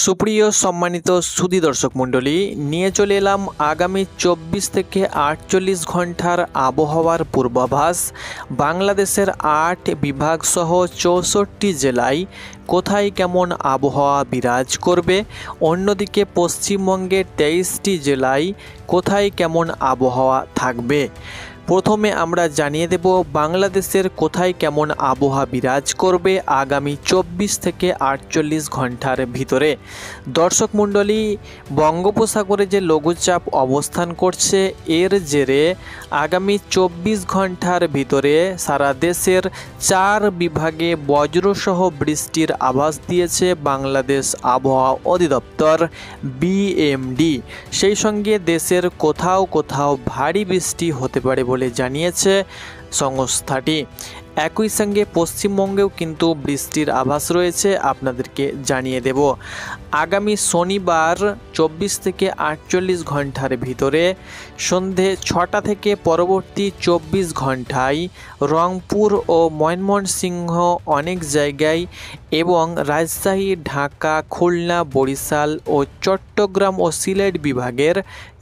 সুপ্রিয় সম্মানিত সুধী দর্শক মণ্ডলী, নিয়ে চলে এলাম আগামী 24 থেকে 48 ঘন্টার আবহাওয়ার পূর্বাভাস। বাংলাদেশের 8 বিভাগ সহ 64টি জেলায় কোথায় কেমন আবহাওয়া বিরাজ করবে, অন্যদিকে পশ্চিমবঙ্গের 23টি জেলায় কোথায় কেমন আবহাওয়া থাকবে। প্রথমে আমরা জানিয়ে দেব বাংলাদেশের কোথায় কেমন আবহাওয়া বিরাজ করবে আগামী 24 থেকে 48 ঘন্টার ভিতরে। দর্শক মণ্ডলী, বঙ্গোপসাগরে যে লঘুচাপ অবস্থান করছে, এর জেরে আগামী 24 ঘন্টার ভিতরে সারা দেশের 4 বিভাগে বজ্রসহ বৃষ্টির আভাস দিয়েছে বাংলাদেশ আবহাওয়া অধিদপ্তর বিএমডি। সেই সঙ্গে দেশের কোথাও কোথাও ভারী বৃষ্টি হতে পারে বলে জানিয়েছে সংস্থাটি। একই সঙ্গে পশ্চিমবঙ্গেও কিন্তু বৃষ্টির আভাস রয়েছে, আপনাদেরকে জানিয়ে দেব। আগামী শনিবার 24 থেকে 48 ঘন্টার ভিতরে সন্ধে 6টা থেকে পরবর্তী 24 ঘন্টায় রংপুর ও ময়মনসিংহ অনেক জায়গায় এবং রাজশাহী, ঢাকা, খুলনা, বরিশাল ও চট্টগ্রাম ও সিলেট বিভাগের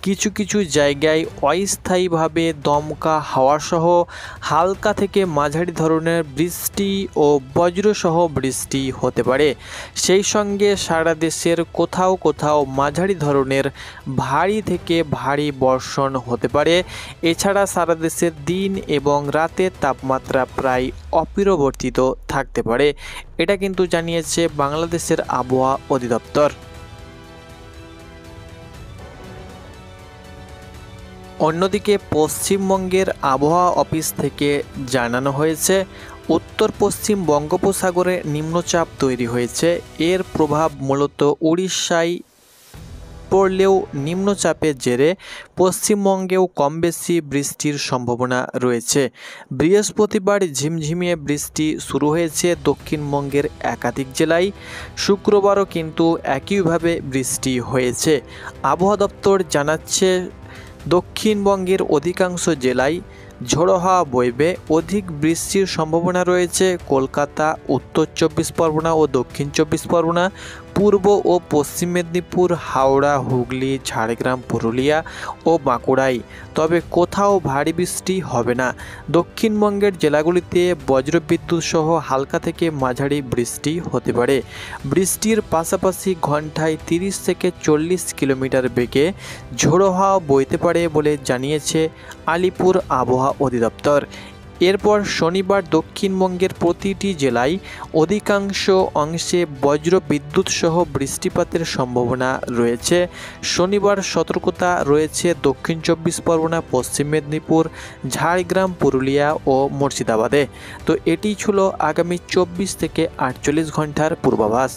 কিছু কিছু জায়গায় অস্থায়ীভাবে দমকা হাওয়াসহ হালকা থেকে মাঝারি ধরনের বৃষ্টি ও বজ্রসহ বৃষ্টি হতে পারে। সেই সঙ্গে সারা দেশের কোথাও কোথাও মাঝারি ধরনের ভারী থেকে ভারী বর্ষণ হতে পারে। এছাড়া সারা দেশের দিন এবং রাতের তাপমাত্রা প্রায় অপরিবর্তিত থাকতে পারে। এটা কিন্তু জানিয়েছে বাংলাদেশের আবহাওয়া অধিদপ্তর। অন্যদিকে পশ্চিমবঙ্গের আবহাওয়া অফিস থেকে জানানো হয়েছে উত্তর পশ্চিম বঙ্গোপসাগরে নিম্নচাপ তৈরি হয়েছে। এর প্রভাব মূলত উড়িষ্যায় পড়লেও নিম্নচাপের জেরে পশ্চিমবঙ্গেও কম বেশি বৃষ্টির সম্ভাবনা রয়েছে। বৃহস্পতিবার ঝিমঝিমিয়ে বৃষ্টি শুরু হয়েছে দক্ষিণবঙ্গের একাধিক জেলায়। শুক্রবারও কিন্তু একইভাবে বৃষ্টি হয়েছে। আবহাওয়া দপ্তর জানাচ্ছে দক্ষিণবঙ্গের অধিকাংশ জেলায় ঝোড়ো হাওয়া বইবে। অধিক বৃষ্টির সম্ভাবনা রয়েছে কলকাতা, উত্তর 24 পরগনা ও দক্ষিণ 24 পরগনা, পূর্ব ও পশ্চিম মেদিনীপুর, হাওড়া, হুগলি, ঝাড়গ্রাম, পুরুলিয়া ও বাঁকুড়ায়। তবে কোথাও ভারী বৃষ্টি হবে না। দক্ষিণবঙ্গের জেলাগুলিতে বজ্রবিদ্যুৎ সহ হালকা থেকে মাঝারি বৃষ্টি হতে পারে। বৃষ্টির পাশাপাশি ঘন্টায় 30 থেকে 40 কিলোমিটার বেগে ঝোড়ো হাওয়া বইতে পারে বলে জানিয়েছে আলিপুর আবহাওয়া অধিদপ্তর। এরপর শনিবার দক্ষিণবঙ্গের প্রতিটি জেলায় অধিকাংশ অংশে বজ্র বিদ্যুৎ সহ বৃষ্টিপাতের সম্ভাবনা রয়েছে। শনিবার সতর্কতা রয়েছে দক্ষিণ 24 পরগনা, পশ্চিম মেদিনীপুর, ঝাড়গ্রাম, পুরুলিয়া ও মুর্শিদাবাদে। তো এটি ছিল আগামী 24 থেকে 48 ঘন্টার পূর্বাভাস।